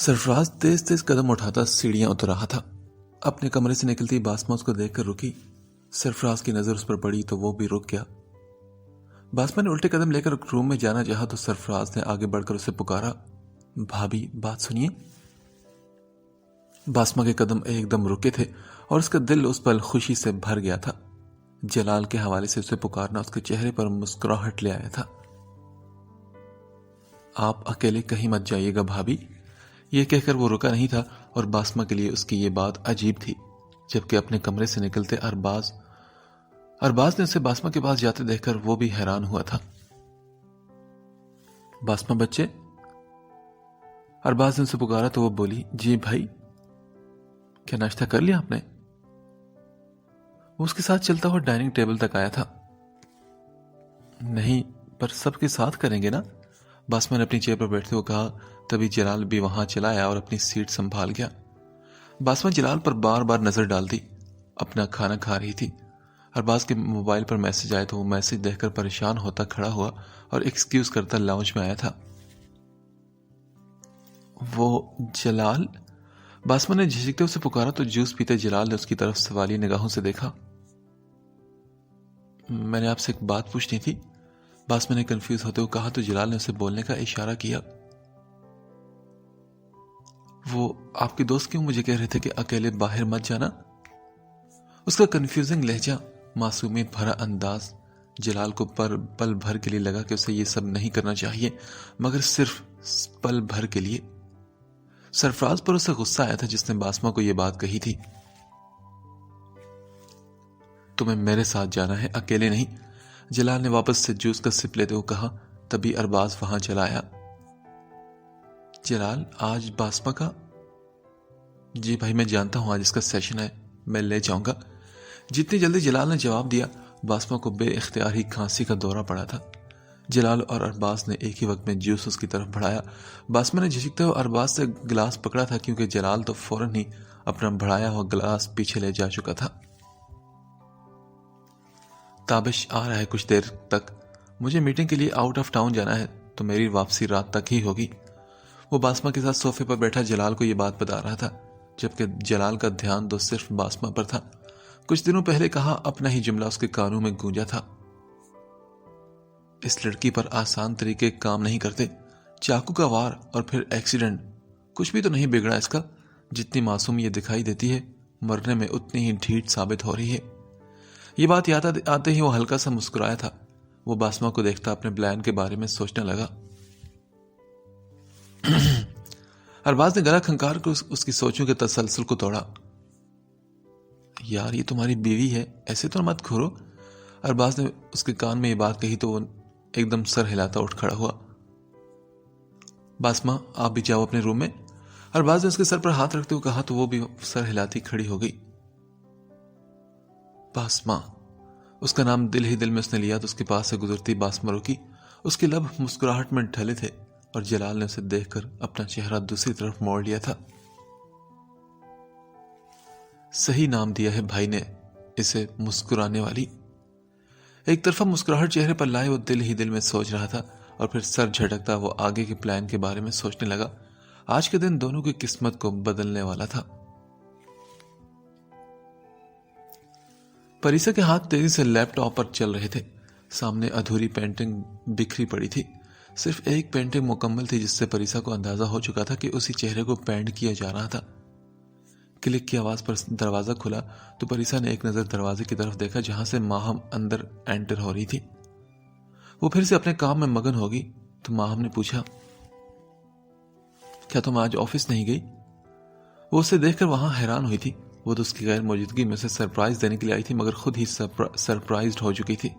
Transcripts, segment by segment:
सरफराज तेज तेज कदम उठाता सीढ़ियां उतर रहा था। अपने कमरे से निकलती बासमा उसको देखकर रुकी। सरफराज की नजर उस पर पड़ी तो वो भी रुक गया। बासमा ने उल्टे कदम लेकर रूम में जाना चाहा तो सरफराज ने आगे बढ़कर उसे पुकारा, भाभी बात सुनिए। बासमा के कदम एकदम रुके थे और उसका दिल उस पल खुशी से भर गया था। जलाल के हवाले से उसे पुकारना उसके चेहरे पर मुस्कुराहट ले आया था। आप अकेले कहीं मत जाइएगा भाभी। यह कहकर वो रुका नहीं था और बासमा के लिए उसकी ये बात अजीब थी। जबकि अपने कमरे से निकलते अरबाज ने उसे बासमा के पास जाते देखकर वो भी हैरान हुआ था। बासमा बच्चे, अरबाज ने उसे पुकारा तो वो बोली, जी भाई। क्या नाश्ता कर लिया आपने? वो उसके साथ चलता हुआ डाइनिंग टेबल तक आया था। नहीं, पर सबके साथ करेंगे ना, बासमा ने अपनी चेयर पर बैठते हुए कहा। तभी जलाल भी वहां चला आया और अपनी सीट संभाल गया। बासमा जलाल पर बार बार नजर डालती अपना खाना खा रही थी। अरबाज के मोबाइल पर मैसेज आए तो वो मैसेज देखकर परेशान होता खड़ा हुआ और एक्सक्यूज करता लाउंज में आया था। वो जलाल, बासमा ने झिझकते उसे पुकारा तो जूस पीते जलाल ने उसकी तरफ सवाली निगाहों से देखा। मैंने आपसे एक बात पूछनी थी, बासमा ने कंफ्यूज होते हुए कहा तो जलाल ने उसे बोलने का इशारा किया। वो आपके दोस्त क्यों मुझे कह रहे थे कि अकेले बाहर मत जाना? उसका कंफ्यूजिंग लहजा, मासूमियत भरा अंदाज जलाल को पल भर के लिए लगा कि उसे ये सब नहीं करना चाहिए, मगर सिर्फ पल भर के लिए। सरफराज पर उसे गुस्सा आया था जिसने बासमा को यह बात कही थी। तुम्हें मेरे साथ जाना है, अकेले नहीं, जलाल ने वापस से जूस का सिप लेते हुए कहा। तभी अरबाज वहां चला आया। जलाल, आज बासमा का? जी भाई, मैं जानता हूं आज इसका सेशन है, मैं ले जाऊंगा। जितनी जल्दी जलाल ने जवाब दिया, बासमा को बेइख्तियार ही खांसी का दौरा पड़ा था। जलाल और अरबाज ने एक ही वक्त में जूस उसकी तरफ बढ़ाया। बासमा ने झिझकते हुए अरबाज से गिलास पकड़ा था क्योंकि जलाल तो फौरन ही अपना बढ़ाया हुआ गिलास पीछे ले जा चुका था। ताबिश आ रहा है कुछ देर तक, मुझे मीटिंग के लिए आउट ऑफ टाउन जाना है तो मेरी वापसी रात तक ही होगी। वो बासमा के साथ सोफे पर बैठा जलाल को यह बात बता रहा था, जबकि जलाल का ध्यान तो सिर्फ बासमा पर था। कुछ दिनों पहले कहा अपना ही जुमला उसके कानों में गूंजा था, इस लड़की पर आसान तरीके काम नहीं करते। चाकू का वार और फिर एक्सीडेंट, कुछ भी तो नहीं बिगड़ा इसका। जितनी मासूम ये दिखाई देती है, मरने में उतनी ही ढीठ साबित हो रही है। ये बात याद आते ही वो हल्का सा मुस्कुराया था। वो बासमा को देखता अपने प्लान के बारे में सोचने लगा। अरबाज ने गला खंकार कर उसकी सोचों के तसलसल को तोड़ा। यार, ये तुम्हारी बीवी है, ऐसे तो मत घूरो। अरबाज ने उसके कान में ये बात कही तो वो एकदम सर हिलाता उठ खड़ा हुआ। बासमा, आप भी जाओ अपने रूम में, अरबाज ने उसके सर पर हाथ रखते हुए कहा तो वो भी सर हिलाती खड़ी हो गई। बासमा, उसका नाम दिल ही दिल में उसने लिया तो उसके पास से गुजरती बासमा रुकी। उसके लब मुस्कुराहट में ढले थे और जलाल ने उसे देखकर अपना चेहरा दूसरी तरफ मोड़ लिया था। सही नाम दिया है भाई ने इसे, मुस्कुराने वाली। एक तरफा मुस्कुराहट चेहरे पर लाए वो दिल ही दिल में सोच रहा था और फिर सर झटकता वो आगे के प्लान के बारे में सोचने लगा। आज के दिन दोनों की किस्मत को बदलने वाला था। परिसा के हाथ तेजी से लैपटॉप पर चल रहे थे। सामने अधूरी पेंटिंग बिखरी पड़ी थी। सिर्फ एक पेंटिंग मुकम्मल थी जिससे परिसा को अंदाजा हो चुका था कि उसी चेहरे को पेंट किया जा रहा था। क्लिक की आवाज पर दरवाजा खुला तो परिसा ने एक नजर दरवाजे की तरफ देखा जहां से माहम अंदर एंटर हो रही थी। वो फिर से अपने काम में मगन होगी तो माहम ने पूछा, क्या तुम आज ऑफिस नहीं गई? वो उसे देखकर वहां हैरान हुई थी। वो तो उसकी गैर मौजूदगी में उसे सरप्राइज देने के लिए आई थी मगर खुद ही सरप्राइज्ड हो चुकी थी।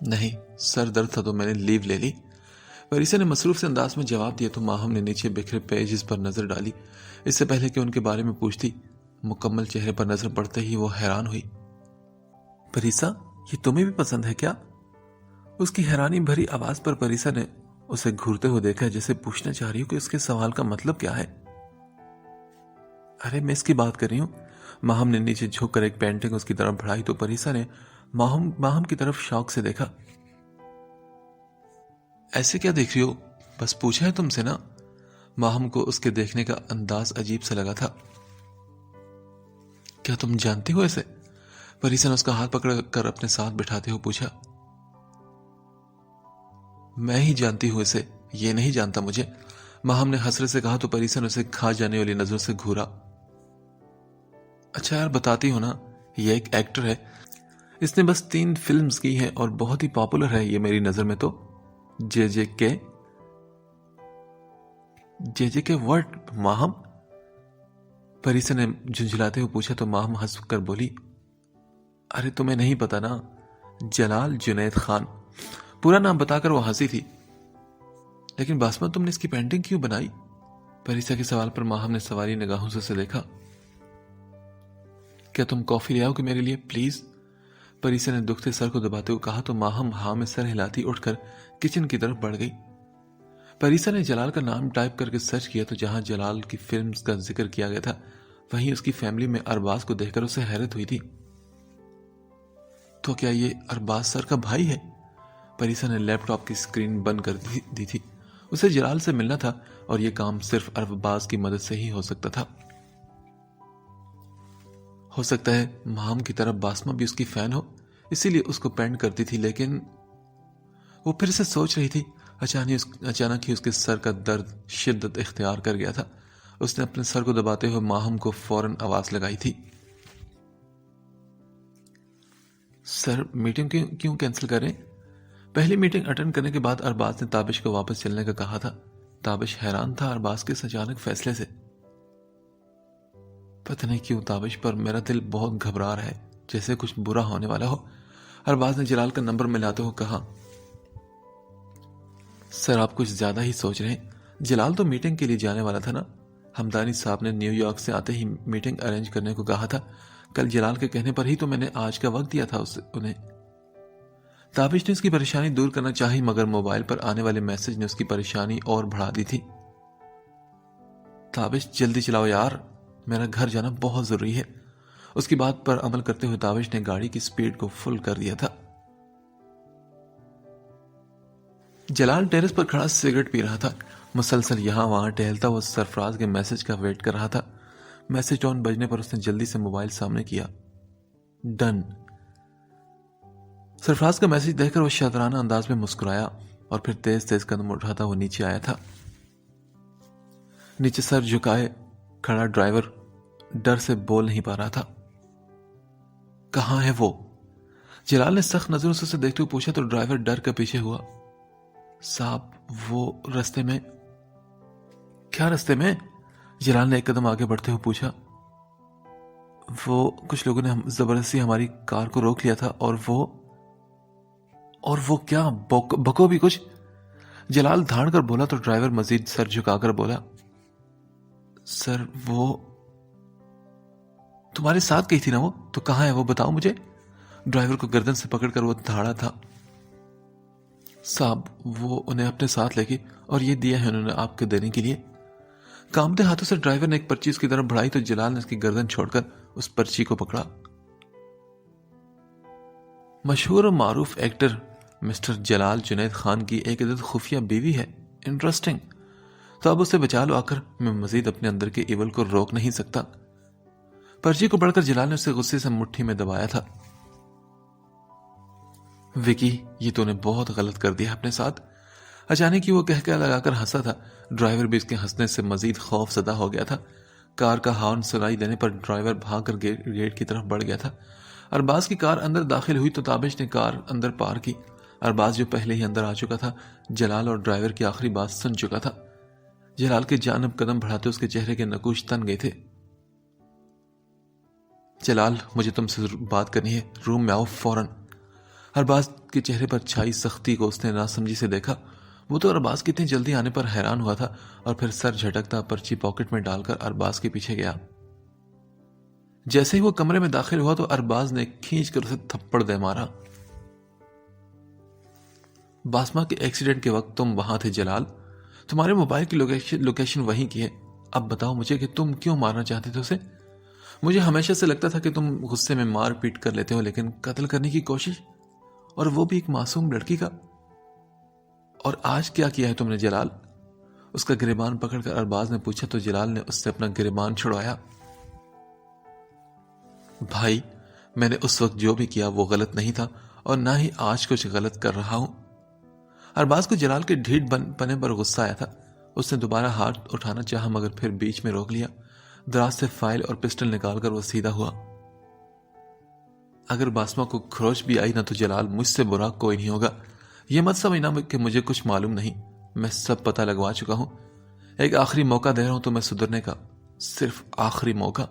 नहीं, सर दर्द था तो मैंने लीव ले ली, परिसा ने मसरूफ से अंदाज में जवाब दिया तो माहम ने नीचे बिखरे पेजेस पर नजर डाली। इससे पहले कि उनके बारे में पूछती, मुकम्मल चेहरे पर नजर पड़ते ही वो हैरान हुई। परिसा, ये तुम्हें भी पसंद है क्या? उसकी हैरानी भरी आवाज पर परिसा ने उसे घूरते हुए देखा जैसे पूछना चाह रही हो कि उसके सवाल का मतलब क्या है। अरे मैं इसकी बात कर रही हूं। माहम ने नीचे झुककर एक पेंटिंग उसकी तरफ बढ़ाई तो परिसा ने माहम की तरफ शौक से देखा। ऐसे क्या देख रही हो, बस पूछा है तुमसे ना। माहम को उसके देखने का अंदाज अजीब सा लगा था। क्या तुम जानती हो इसे? परीसा ने उसका हाथ पकड़कर अपने साथ बिठाते हुए पूछा। मैं ही जानती हूं इसे, ये नहीं जानता मुझे, माहम ने हसरत से कहा तो परीसा ने उसे खा जाने वाली नजरों से घूरा। अच्छा यार, बताती हो ना, ये एक एक्टर है, इसने बस 3 फिल्म्स की हैं और बहुत ही पॉपुलर है ये मेरी नजर में तो। जे के वर्ड माहम? परीसा ने झुंझलाते हुए पूछा तो माहम हंस कर बोली, अरे तुम्हें नहीं पता ना, जलाल जुनैद खान। पूरा नाम बताकर वो हंसी थी। लेकिन बासमा, तुमने इसकी पेंटिंग क्यों बनाई? परीसा के सवाल पर माहम ने सवारी निगाहों से उसे देखा। क्या तुम कॉफी ले आओगे मेरे लिए प्लीज? परीसा ने दुखते सर को दबाते हुए कहा तो माहम हाँ में सर हिलाती उठकर किचन की तरफ बढ़ गई। परीसा ने जलाल का नाम टाइप करके सर्च किया तो जहां जलाल की फिल्म्स का जिक्र किया गया था वहीं उसकी फैमिली में अरबाज को देखकर उसे हैरत हुई थी। तो क्या ये अरबाज सर का भाई है? परीसा ने लैपटॉप की स्क्रीन बंद कर दी थी। उसे जलाल से मिलना था और यह काम सिर्फ अरबाज की मदद से ही हो सकता था। हो सकता है माम की तरफ बासमा भी उसकी फैन हो, इसीलिए उसको पेंट करती थी। लेकिन वो फिर से सोच रही थी। अचानक ही उसके सर का दर्द शिद्दत इख्तियार कर गया था। उसने अपने सर को दबाते हुए माहम को फौरन आवाज लगाई थी। सर, मीटिंग क्यों कैंसिल करें? पहली मीटिंग अटेंड करने के बाद अरबाज ने ताबिश को वापस चलने का कहा था। ताबिश हैरान था अरबाज के इस अचानक फैसले से। पता नहीं क्यों ताबिश, पर मेरा दिल बहुत घबरा रहा है, जैसे कुछ बुरा होने वाला हो। अरबाज ने जलाल का नंबर मिलाते हुए कहा। सर, आप कुछ ज्यादा ही सोच रहे हैं। जलाल तो मीटिंग के लिए जाने वाला था ना। हमदानी साहब ने न्यूयॉर्क से आते ही मीटिंग अरेंज करने को कहा था। कल जलाल के कहने पर ही तो मैंने आज का वक्त दिया था उन्हें। ताबिश ने उसकी परेशानी दूर करना चाही, मगर मोबाइल पर आने वाले मैसेज ने उसकी परेशानी और बढ़ा दी थी। ताबिश, जल्दी चलाओ यार, मेरा घर जाना बहुत जरूरी है। उसकी बात पर अमल करते हुए ताबिश ने गाड़ी की स्पीड को फुल कर दिया था। जलाल टेरेस पर खड़ा सिगरेट पी रहा था। मुसलसल यहां वहां टहलता हुआ सरफराज के मैसेज का वेट कर रहा था। मैसेज टोन बजने पर उसने जल्दी से मोबाइल सामने किया। डन। सरफराज का मैसेज देखकर वो शातराना अंदाज में मुस्कुराया और फिर तेज तेज कदम उठाता वो नीचे आया था। नीचे सर झुकाए खड़ा ड्राइवर डर से बोल नहीं पा रहा था। कहां है वो? जलाल ने सख्त नजरों से उसे देखते हुए पूछा तो ड्राइवर डर के पीछे हुआ। साहब, वो रास्ते में। क्या रास्ते में? जलाल ने एक कदम आगे बढ़ते हुए पूछा। वो कुछ लोगों ने जबरदस्ती हमारी कार को रोक लिया था और वो क्या बको भी कुछ? जलाल धाड़ कर बोला तो ड्राइवर मजीद सर झुकाकर बोला। सर, वो तुम्हारे साथ गई थी ना? वो तो कहां है वो, बताओ मुझे। ड्राइवर को गर्दन से पकड़कर वो धाड़ा था। साहब, वो उन्हें अपने साथ लेके और ये दिया है उन्होंने आपके देने के लिए। कांपते हाथों से ड्राइवर ने एक पर्ची उसकी तरफ बढ़ाई तो जलाल ने उसकी गर्दन छोड़कर उस पर्ची को पकड़ा। मशहूर और मारूफ एक्टर मिस्टर जलाल जुनैद खान की एक अदद खुफिया बीवी है। इंटरेस्टिंग। तो अब उसे बचा लो आकर, मैं मजीद अपने अंदर के इवल को रोक नहीं सकता। पर्ची को पढ़कर जलाल ने उसे गुस्से से मुट्ठी में दबाया था। विकी, ये तूने बहुत गलत कर दिया अपने साथ। अचानक ही वो कहकर लगाकर हंसा था। ड्राइवर भी उसके हंसने से मजीद खौफजदा हो गया था। कार का हॉर्न सुनाई देने पर ड्राइवर भागकर गेट की तरफ बढ़ गया था। अरबाज की कार अंदर दाखिल हुई तो ताबिश ने कार अंदर पार की। अरबाज जो पहले ही अंदर आ चुका था, जलाल और ड्राइवर की आखिरी बात सुन चुका था। जलाल के जानब कदम बढ़ाते उसके चेहरे के नकूश तन गए थे। जलाल, मुझे तुमसे बात करनी है, रूम में आओ फौरन। अरबाज के चेहरे पर छाई सख्ती को उसने नासमझी से देखा। वो तो अरबाज की इतनी जल्दी आने पर हैरान हुआ था और फिर सर झटकता पर्ची पॉकेट में डालकर अरबाज के पीछे गया। जैसे ही वो कमरे में दाखिल हुआ तो अरबाज ने खींचकर उसे थप्पड़ दे मारा। बासमा के एक्सीडेंट के वक्त तुम वहां थे जलाल। तुम्हारे मोबाइल की लोकेशन वहीं की है। अब बताओ मुझे कि तुम क्यों मारना चाहते थे उसे? मुझे हमेशा से लगता था कि तुम गुस्से में मार पीट कर लेते हो, लेकिन कत्ल करने की कोशिश, और वो भी एक मासूम लड़की का। और आज क्या किया है तुमने जलाल? उसका गिरेबान पकड़कर अरबाज ने पूछा तो जलाल ने उससे अपना गिरेबान छुड़वाया। भाई, मैंने उस वक्त जो भी किया वो गलत नहीं था और ना ही आज कुछ गलत कर रहा हूं। अरबाज को जलाल के ढीठ बने पर गुस्सा आया था। उसने दोबारा हाथ उठाना चाहा मगर फिर बीच में रोक लिया। दराज से फाइल और पिस्टल निकालकर वो सीधा हुआ। अगर बासमा को खरोच भी आई ना तो जलाल, मुझसे बुरा कोई नहीं होगा। यह मत समझना कि मुझे कुछ मालूम नहीं, मैं सब पता लगवा चुका हूं। एक आखिरी मौका दे रहा हूं तुम्हें सुधरने का, सिर्फ आखिरी मौका।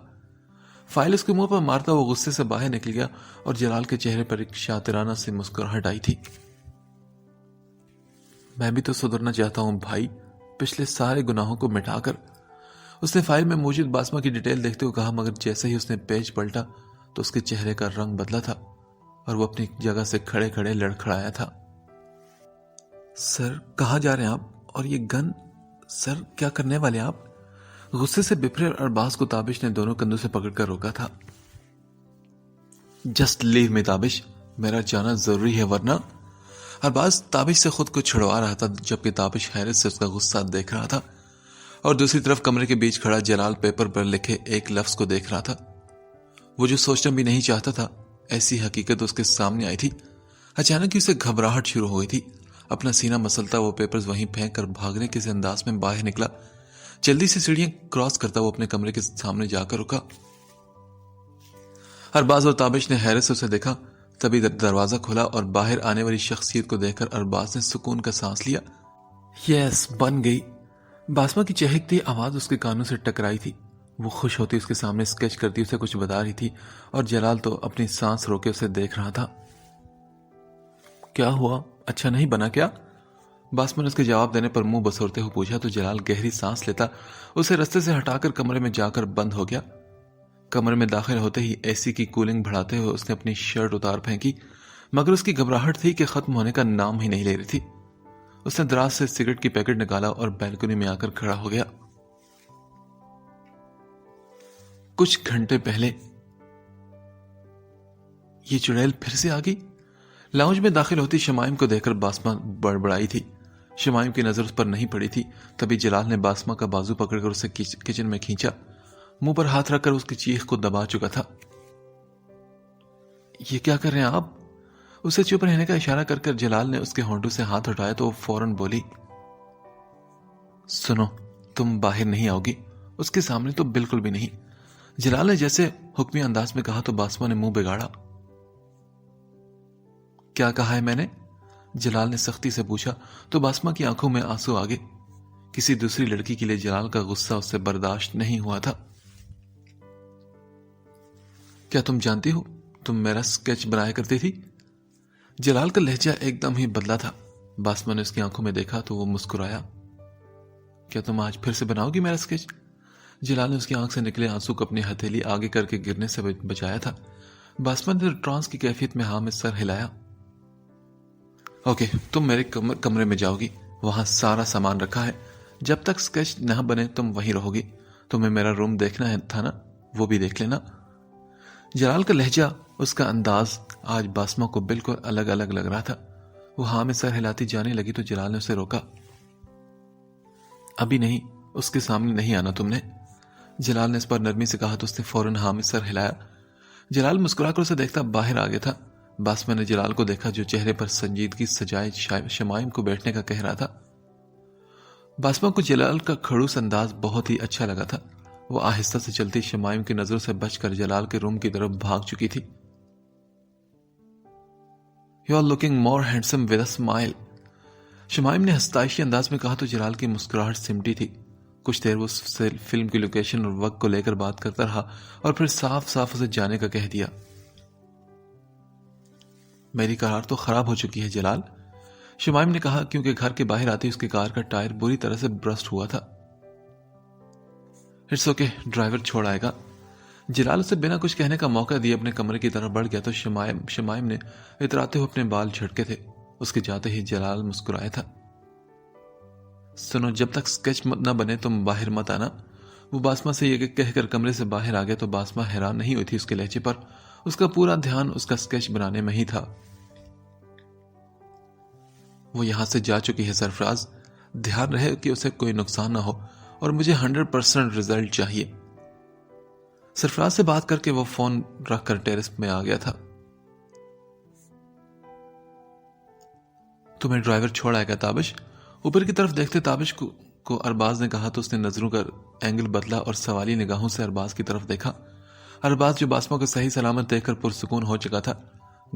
फाइल उसके मुंह पर मारता वो गुस्से से बाहर निकल गया और जलाल के चेहरे पर एक शातिराना सी मुस्कुराहट आई थी। मैं भी तो सुधरना चाहता हूं भाई, पिछले सारे गुनाहों को मिटाकर। उसने फाइल में मौजूद बासमा की डिटेल देखते हुए कहा, मगर जैसे ही उसने पेज पलटा तो उसके चेहरे का रंग बदला था और वो अपनी जगह से खड़े खड़े लड़खड़ाया था। सर, कहाँ जा रहे हैं आप? और ये गन? सर, क्या करने वाले आप? गुस्से से बिफरे अरबाज को ताबिश ने दोनों कंधों से पकड़कर रोका था। जस्ट लीव मी ताबिश, मेरा जाना जरूरी है वरना। अरबाज ताबिश से खुद को छुड़वा रहा था जबकि ताबिश हैरत से उसका गुस्सा देख रहा था और दूसरी तरफ कमरे के बीच खड़ा जलाल पेपर पर लिखे एक लफ्ज को देख रहा था। वो जो सोचना भी नहीं चाहता था, ऐसी हकीकत उसके सामने आई थी। अचानक ही उसे घबराहट शुरू हो गई थी। अपना सीना मसलता वो पेपर्स वहीं फेंक कर भागने के अंदाज में बाहर निकला। जल्दी से सीढ़ियां क्रॉस करता वो अपने कमरे के सामने जाकर रुका। अरबाज और ताबिश ने हैरत से उसे देखा। तभी दरवाजा खुला और बाहर आने वाली शख्सियत को देखकर अरबाज ने सुकून का सांस लिया। यस, बन गई। बासमा की चहकती आवाज उसके कानों से टकराई थी। वो खुश होती उसके सामने स्केच करती उसे कुछ बता रही थी और जलाल तो अपनी सांस रोके उसे देख रहा था। क्या हुआ, अच्छा नहीं बना क्या? बासमा ने उसके जवाब देने पर मुंह बसोरते हुए पूछा तो जलाल गहरी सांस लेता उसे रास्ते से हटाकर कमरे में जाकर बंद हो गया। कमरे में दाखिल होते ही एसी की कूलिंग बढ़ाते हुए उसने अपनी शर्ट उतार फेंकी, मगर उसकी घबराहट थी कि खत्म होने का नाम ही नहीं ले रही थी। उसने दराज से सिगरेट की पैकेट निकाला और बैल्कनी में आकर खड़ा हो गया। कुछ घंटे पहले ये चुड़ैल फिर से आ गई। लाउंज में दाखिल होती शमाइम को देखकर बासमा बड़बड़ाई थी। शमाइम की नजर उस पर नहीं पड़ी थी। तभी जलाल ने बासमा का बाजू पकड़कर उसे किचन में खींचा। मुंह पर हाथ रखकर उसकी चीख को दबा चुका था। ये क्या कर रहे हैं आप? उसे चुप रहने का इशारा कर जलाल ने उसके होंठों से हाथ हटाया तो वो फौरन बोली, सुनो, तुम बाहर नहीं आओगी। उसके सामने तो बिल्कुल भी नहीं। जलाल ने जैसे हुक्मी अंदाज में कहा तो बासमा ने मुंह बिगाड़ा। क्या कहा है मैंने? जलाल ने सख्ती से पूछा तो बासमा की आंखों में आंसू आ गए। किसी दूसरी लड़की के लिए जलाल का गुस्सा उससे बर्दाश्त नहीं हुआ था। क्या तुम जानती हो, तुम मेरा स्केच बनाया करती थी? जलाल का लहजा एकदम ही बदला था। बासमा ने उसकी आंखों में देखा तो वो मुस्कुराया। क्या तुम आज फिर से बनाओगी मेरा स्केच? जलाल ने उसकी आंख से निकले आंसू को अपनी हथेली आगे करके गिरने से बचाया था। बासमा ने ट्रांस की कैफियत में हाँ में सर हिलाया। ओके, तुम मेरे कमरे में जाओगी, वहां सारा सामान रखा है। जब तक स्केच न बने तुम वहीं रहोगी। तुम्हें मेरा रूम देखना है था ना, वो भी देख लेना। जलाल का लहजा, उसका अंदाज आज बासमा को बिल्कुल अलग अलग लग रहा था। वो हाँ में सर हिलाती जाने लगी तो जलाल ने उसे रोका। अभी नहीं, उसके सामने नहीं आना तुमने। जलाल ने इस पर नरमी से कहा तो उसने फौरन हाँ में सर हिलाया। जलाल मुस्कुराकर उसे देखता बाहर आ गया था। बासमा ने जलाल को देखा जो चेहरे पर संजीदगी सजाए शमाइम को बैठने का कह रहा था। बासमा को जलाल का खड़ूस अंदाज बहुत ही अच्छा लगा था। वो आहिस्ता से चलती शमाइम की नजरों से बचकर जलाल के रूम की तरफ भाग चुकी थी। You are looking more handsome with a smile, Shamaim ने हस्ताइशी अंदाज में कहा तो जलाल की मुस्कुराहट सिमटी थी। कुछ देर वो फिल्म की लोकेशन और वक्त को लेकर बात करता रहा और फिर साफ साफ उसे जाने का कह दिया। मेरी कार तो खराब हो चुकी है जलाल, शमाइम ने कहा, क्योंकि घर के बाहर आते उसकी कार का टायर बुरी तरह से ब्रस्ट हुआ था। इट्स ओके, ड्राइवर छोड़ आएगा। जलाल उसे बिना कुछ कहने का मौका दिए अपने कमरे की तरफ बढ़ गया तो शमाइम ने इतराते हुए अपने बाल झटके थे। उसके जाते ही जलाल मुस्कुराया था। सुनो, जब तक स्केच न बने तुम बाहर मत आना। वो बासमा से ये कहकर कमरे से बाहर आ गया तो बासमा हैरान नहीं हुई थी उसके लहजे पर। उसका पूरा ध्यान उसका स्केच बनाने में ही था। वो यहां से जा चुकी है सरफराज, ध्यान रहे कि उसे कोई नुकसान ना हो और मुझे 100% रिजल्ट चाहिए। सरफराज से बात करके वो फोन रखकर टेरेस में आ गया था। तुम्हें ड्राइवर छोड़ आएगा ताबिश? ऊपर की तरफ देखते ताबिश को अरबाज ने कहा तो उसने नजरों का एंगल बदला और सवाली निगाहों से अरबाज की तरफ देखा। अरबाज जो बासमा को सही सलामत देखकर पुरसुकून हो चुका था,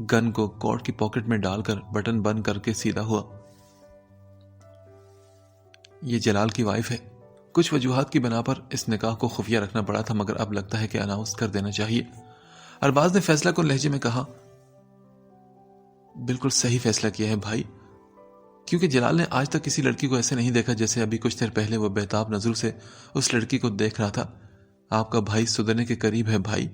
गन को कोट की पॉकेट में डालकर बटन बंद करके सीधा हुआ। ये जलाल की वाइफ है। कुछ वजूहात की बिना पर इस निकाह को खुफिया रखना पड़ा था, मगर अब लगता है कि अनाउंस कर देना चाहिए। अरबाज ने फैसला कुन लहजे में कहा, बिल्कुल सही फैसला किया है भाई, क्योंकि जलाल ने आज तक किसी लड़की को ऐसे नहीं देखा जैसे अभी कुछ देर पहले वो बेताब नजरों से उस लड़की को देख रहा था। आपका भाई सुधरने के करीब है भाई।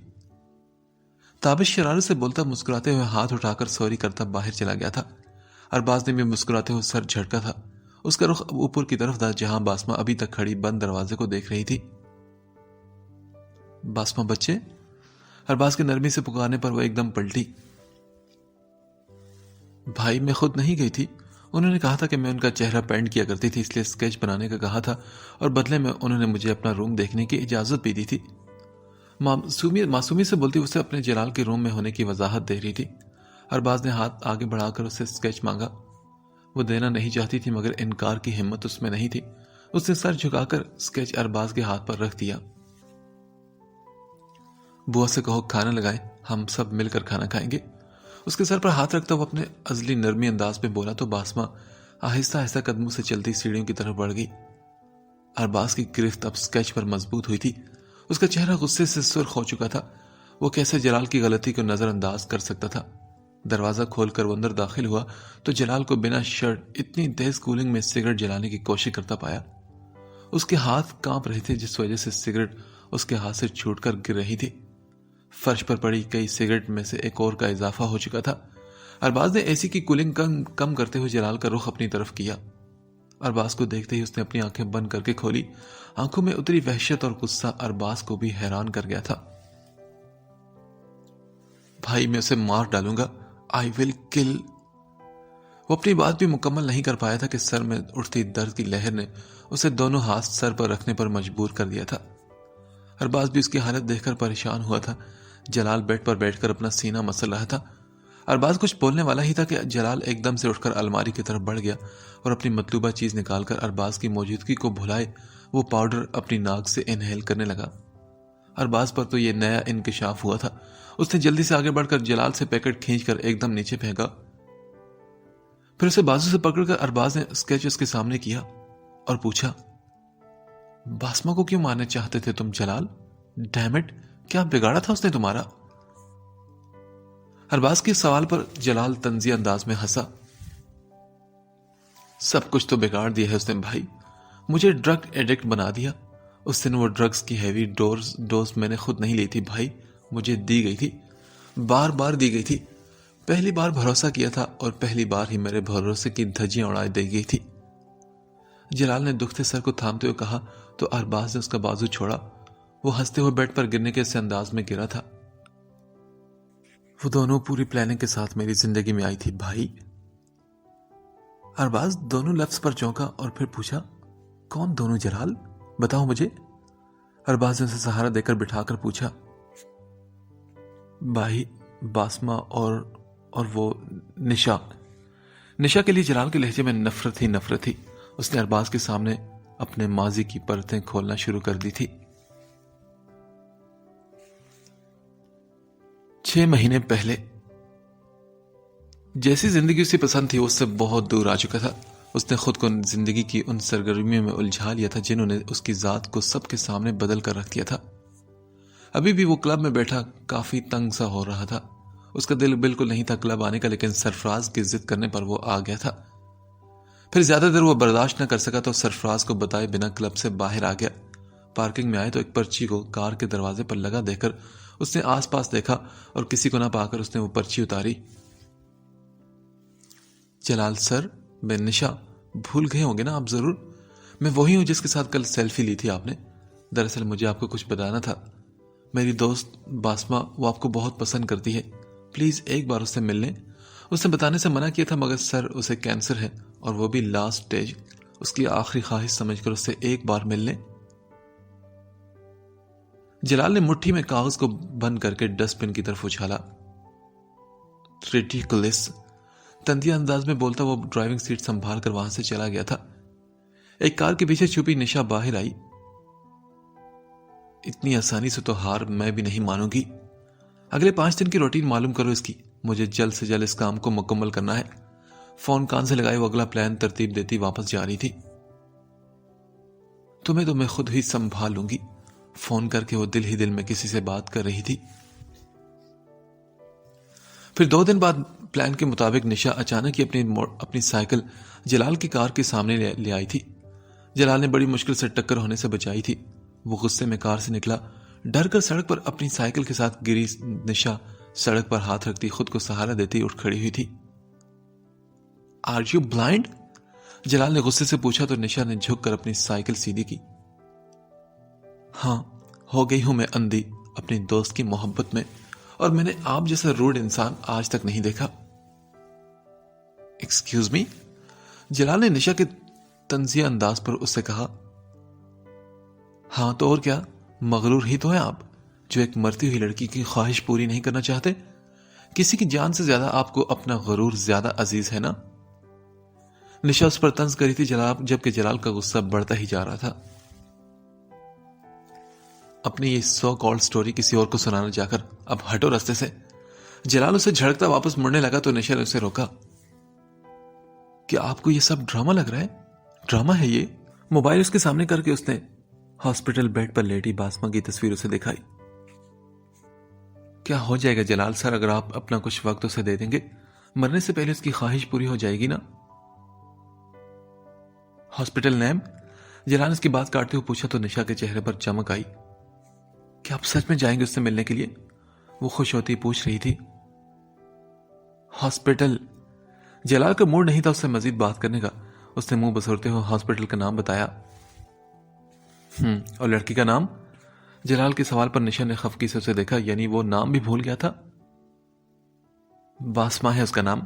ताबिश शरारत से बोलता मुस्कुराते हुए हाथ उठाकर सॉरी करता बाहर चला गया था। अरबाज ने भी मुस्कुराते हुए सर झटका था। उसका रुख ऊपर की तरफ था, जहां बासमा अभी तक खड़ी बंद दरवाजे को देख रही थी। बासमा बच्चे, अरबाज की नरमी से पुकारने पर वो एकदम पलटी। भाई मैं खुद नहीं गई थी, उन्होंने कहा था कि मैं उनका चेहरा पेंट किया करती थी, इसलिए स्केच बनाने का कहा था और बदले में उन्होंने मुझे अपना रूम देखने की इजाजत भी दी थी। मासूमी से बोलती उसे अपने जलाल के रूम में होने की वजाहत दे रही थी। अरबाज ने हाथ आगे बढ़ाकर उससे स्केच मांगा। वो देना नहीं चाहती थी, मगर इनकार की हिम्मत उसमें नहीं थी। उसने सर झुकाकर स्केच अरबाज के हाथ पर रख दिया। बुआ से कहो खाना लगाए, हम सब मिलकर खाना खाएंगे। उसके सर पर हाथ रखता हुआ अपने अजली नरमी अंदाज में बोला तो बासमा आहिस्ता आहिस्ता कदमों से चलती सीढ़ियों की तरफ बढ़ गई। अरबाज की गिरफ्त अब स्केच पर मजबूत हुई थी। उसका चेहरा गुस्से से सुर्ख हो चुका था। वो कैसे जलाल की गलती को नजरअंदाज कर सकता था। दरवाजा खोलकर वो अंदर दाखिल हुआ तो जलाल को बिना शर्ट इतनी तेज कूलिंग में सिगरेट जलाने की कोशिश करता पाया। उसके हाथ कांप रहे थे, जिस वजह से सिगरेट उसके हाथ से छूटकर गिर रही थी। फर्श पर पड़ी कई सिगरेट में से एक और का इजाफा हो चुका था। अरबाज ने एसी की कूलिंग कम करते हुए जलाल का रुख अपनी तरफ किया। अरबाज को देखते ही उसने अपनी आंखें बंद करके खोली। आंखों में उतरी वहशत और गुस्सा अरबाज को भी हैरान कर गया था। भाई मैं उसे मार डालूंगा, आई विल किल। वो अपनी बात भी मुकम्मल नहीं कर पाया था कि सर में उठती दर्द की लहर ने उसे दोनों हाथ सर पर रखने पर मजबूर कर दिया था। अरबाज भी उसकी हालत देखकर परेशान हुआ था। जलाल बेड पर बैठकर अपना सीना मसल रहा था। अरबाज कुछ बोलने वाला ही था कि जलाल एकदम से उठकर अलमारी की तरफ बढ़ गया और अपनी मतलूबा चीज निकालकर अरबाज की मौजूदगी को भुलाए वो पाउडर अपनी नाक से इनहेल करने लगा। अरबाज पर तो ये नया इंकिशाफ हुआ था। उसने जल्दी से आगे बढ़कर जलाल से पैकेट खींचकर एकदम नीचे फेंका। फिर उसे बाजू से पकड़कर अरबाज ने स्केच उसके सामने किया और पूछा, बासमा को क्यों मारना चाहते थे तुम जलाल? डैम इट, क्या बिगाड़ा था उसने तुम्हारा? अरबाज के सवाल पर जलाल तंजिया अंदाज में हंसा। सब कुछ तो बिगाड़ दिया है उसने भाई, मुझे ड्रग एडिक्ट बना दिया। उस दिन वो ड्रग्स की हैवी डोज मैंने खुद नहीं ली थी भाई, मुझे दी गई थी, बार बार दी गई थी। पहली बार भरोसा किया था और पहली बार ही मेरे भरोसे की धज्जियां उड़ा दी गई थी। जलाल ने दुखते सर को थामते हुए कहा तो अरबाज ने उसका बाजू छोड़ा। वो हंसते हुए बेड पर गिरने के इस अंदाज में गिरा था। वो दोनों पूरी प्लानिंग के साथ मेरी जिंदगी में आई थी भाई। अरबाज दोनों लफ्ज पर चौंका और फिर पूछा, कौन दोनों जलाल, बताओ मुझे। अरबाज ने उसे सहारा देकर बिठाकर पूछा, भाई बासमा और वो निशा। निशा के लिए जलाल के लहजे में नफरत ही नफरत थी। उसने अरबाज के सामने अपने माजी की परतें खोलना शुरू कर दी थी। 6 महीने पहले जैसी जिंदगी उसे पसंद थी उससे बहुत दूर आ चुका था। उसने खुद को जिंदगी की उन सरगर्मियों में उलझा लिया था जिन्होंने उसकी जात को सबके सामने बदल कर रख दिया था। अभी भी वो क्लब में बैठा काफी तंग सा हो रहा था। उसका दिल बिल्कुल नहीं था क्लब आने का, लेकिन सरफराज की जिद करने पर वो आ गया था। फिर ज्यादा देर वो बर्दाश्त न कर सका तो सरफराज को बताए बिना क्लब से बाहर आ गया। पार्किंग में आए तो एक पर्ची को कार के दरवाजे पर लगा देखकर उसने आसपास देखा और किसी को ना पाकर उसने वो पर्ची उतारी। जलाल सर, मैं निशा, भूल गए होंगे ना आप जरूर, मैं वही हूं जिसके साथ कल सेल्फी ली थी आपने। दरअसल मुझे आपको कुछ बताना था। मेरी दोस्त बासमा, वो आपको बहुत पसंद करती है, प्लीज एक बार उससे मिल लें। उसने बताने से मना किया था, मगर सर उसे कैंसर है और वो भी लास्ट स्टेज। उसकी आखिरी ख्वाहिश समझकर उससे एक बार मिल लें। जलाल ने मुट्ठी में कागज को बंद करके डस्टबिन की तरफ उछाला। रिडिकुलस, तंदिया अंदाज में बोलता वो ड्राइविंग सीट संभाल कर वहां से चला गया था। एक कार के पीछे छुपी निशा बाहर आई। इतनी आसानी से तो हार मैं भी नहीं मानूंगी। अगले 5 दिन की रूटीन मालूम करो इसकी। मुझे जल्द से जल्द इस काम को मुकम्मल करना है। फोन कान से लगाए वो अगला प्लान तरतीब देती वापस जा रही थी। तुम्हें तो मैं खुद ही संभाल लूंगी, फोन करके वो दिल ही दिल में किसी से बात कर रही थी। फिर 2 दिन बाद प्लान के मुताबिक निशा अचानक ही अपनी साइकिल जलाल की कार के सामने ले आई थी। जलाल ने बड़ी मुश्किल से टक्कर होने से बचाई थी। वो गुस्से में कार से निकला। डर कर सड़क पर अपनी साइकिल के साथ गिरी निशा सड़क पर हाथ रखती खुद को सहारा देती उठ खड़ी हुई थी। Are you blind? जलाल ने गुस्से से पूछा तो निशा ने झुककर अपनी साइकिल सीधी की। हां, हो गई हूं मैं अंधी अपनी दोस्त की मोहब्बत में, और मैंने आप जैसा रूड इंसान आज तक नहीं देखा। Excuse me? जलाल ने निशा के तंजिया अंदाज पर उससे कहा। हां तो और क्या, मगरूर ही तो है आप, जो एक मरती हुई लड़की की ख्वाहिश पूरी नहीं करना चाहते। किसी की जान से ज्यादा आपको अपना गरूर ज्यादा अजीज है ना? निशा उस पर तंज करी थी जबकि जलाल का गुस्सा बढ़ता ही जा रहा था। अपनी ये सो कॉल्ड स्टोरी किसी और को सुनाने जाकर अब हटो रास्ते से। जलाल उसे झड़कता वापस मुड़ने लगा तो निशा ने उसे रोका। क्या आपको ये सब ड्रामा लग रहा है? ड्रामा है ये? मोबाइल उसके सामने करके उसने हॉस्पिटल बेड पर लेटी बासमा की तस्वीर उसे दिखाई। क्या हो जाएगा जलाल सर अगर आप अपना कुछ वक्त उसे दे देंगे? मरने से पहले उसकी ख्वाहिश पूरी हो जाएगी ना? Hospital name? जलाल ने उसकी बात काटते हुए पूछा तो निशा के चेहरे पर चमक आई। क्या आप सच में जाएंगे उससे मिलने के लिए? वो खुश होती पूछ रही थी। हॉस्पिटल? जलाल का मूड नहीं था उससे मजीद बात करने का। उसने मुंह बसोरते हुए हॉस्पिटल का नाम बताया। और लड़की का नाम? जलाल के सवाल पर निशा ने खफकी से उसे देखा। यानी वो नाम भी भूल गया था? बासमा है उसका नाम।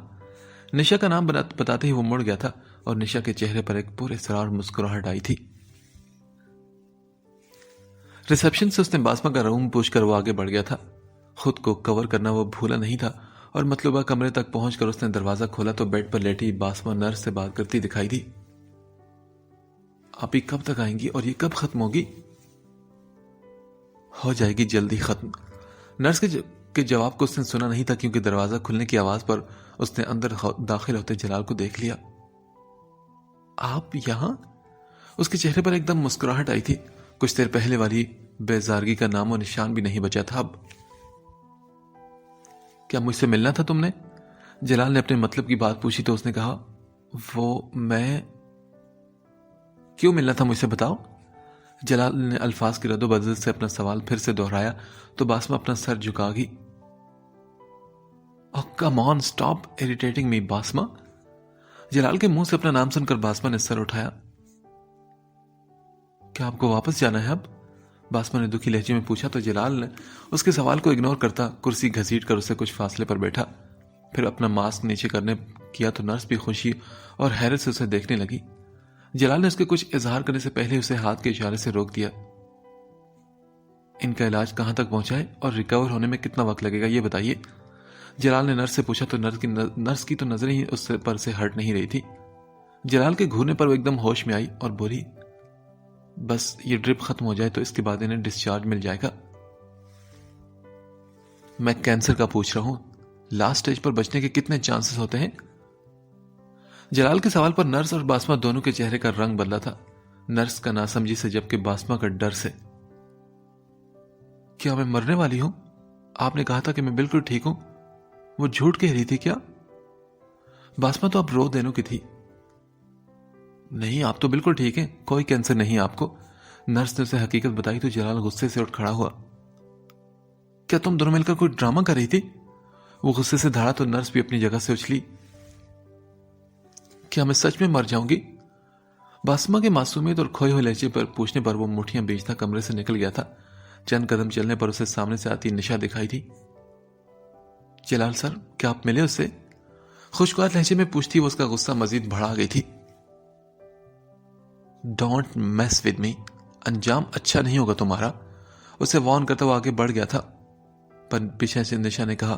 निशा का नाम बताते ही वो मुड़ गया था और निशा के चेहरे पर एक पूरे सरार मुस्कुराहट आई थी। रिसेप्शन से उसने बासमा का रूम पूछकर वो आगे बढ़ गया था। खुद को कवर करना वो भूला नहीं था और मतलूबा कमरे तक पहुंचकर उसने दरवाजा खोला तो बेड पर लेटी बासमा नर्स से बात करती दिखाई दी। आप ही कब तक आएंगी और ये कब खत्म होगी? हो जाएगी जल्दी खत्म। नर्स के जवाब को उसने सुना नहीं था क्योंकि दरवाजा खुलने की आवाज पर उसने अंदर दाखिल होते जलाल को देख लिया। आप यहां? उसके चेहरे पर एकदम मुस्कुराहट आई थी। कुछ देर पहले वाली बेजारगी का नामो निशान भी नहीं बचा था अब। क्या मुझसे मिलना था तुमने? जलाल ने अपने मतलब की बात पूछी तो उसने कहा, वो मैं क्यों मिलना था मुझसे बताओ? जलाल ने अल्फाज की रद्दोबदल से अपना सवाल फिर से दोहराया तो बासमा अपना सर झुका गई। ओह कम ऑन, स्टॉप इरिटेटिंग मी बासमा। जलाल के मुंह से अपना नाम सुनकर बासमा ने सर उठाया। क्या आपको वापस जाना है अब? बासमा ने दुखी लहजे में पूछा तो जलाल ने उसके सवाल को इग्नोर करता कुर्सी घसीट कर उसे कुछ फासले पर बैठा। फिर अपना मास्क नीचे करने किया तो नर्स भी खुशी और हैरत से उसे देखने लगी। जलाल ने उसके कुछ इजहार करने से पहले उसे हाथ के इशारे से रोक दिया। इनका इलाज कहां तक पहुंचा है और रिकवर होने में कितना वक्त लगेगा ये बताइए? जलाल ने नर्स से पूछा तो नर्स की तो नजरें ही उस पर से हट नहीं रही थी। जलाल के घूरने पर वो एकदम होश में आई और बोली, बस ये ड्रिप खत्म हो जाए तो इसके बाद इन्हें डिस्चार्ज मिल जाएगा। मैं कैंसर का पूछ रहा हूं, लास्ट स्टेज पर बचने के कितने चांसेस होते हैं? जलाल के सवाल पर नर्स और बासमा दोनों के चेहरे का रंग बदला था। नर्स का नासमझी से जबकि बासमा का डर से। क्या मैं मरने वाली हूं? आपने कहा था कि मैं बिल्कुल ठीक हूं। वो झूठ कह रही थी क्या? बासमा तो अब रो देने की थी। नहीं, आप तो बिल्कुल ठीक हैं, कोई कैंसर नहीं आपको। नर्स ने उसे हकीकत बताई तो जलाल गुस्से से उठ खड़ा हुआ। क्या तुम दोनों मिलकर कोई ड्रामा कर रही थी? वो गुस्से से धड़ा तो नर्स भी अपनी जगह से उछली। क्या मैं सच में मर जाऊंगी? बासमा के मासूमियत और खोए हुए लहजे पर पूछने पर वो मुठियां बेचता कमरे से निकल गया था। चंद कदम चलने पर उसे सामने से आती निशा दिखाई थी। जलाल सर, क्या आप मिले उससे? खुशगवार लहजे में पूछती वो उसका गुस्सा मजीद बढ़ा गई थी। डोंट मेस विद मी, अंजाम अच्छा नहीं होगा तुम्हारा। उसे वार्न करता हुआ आगे बढ़ गया था, पर पीछे से निशा ने कहा,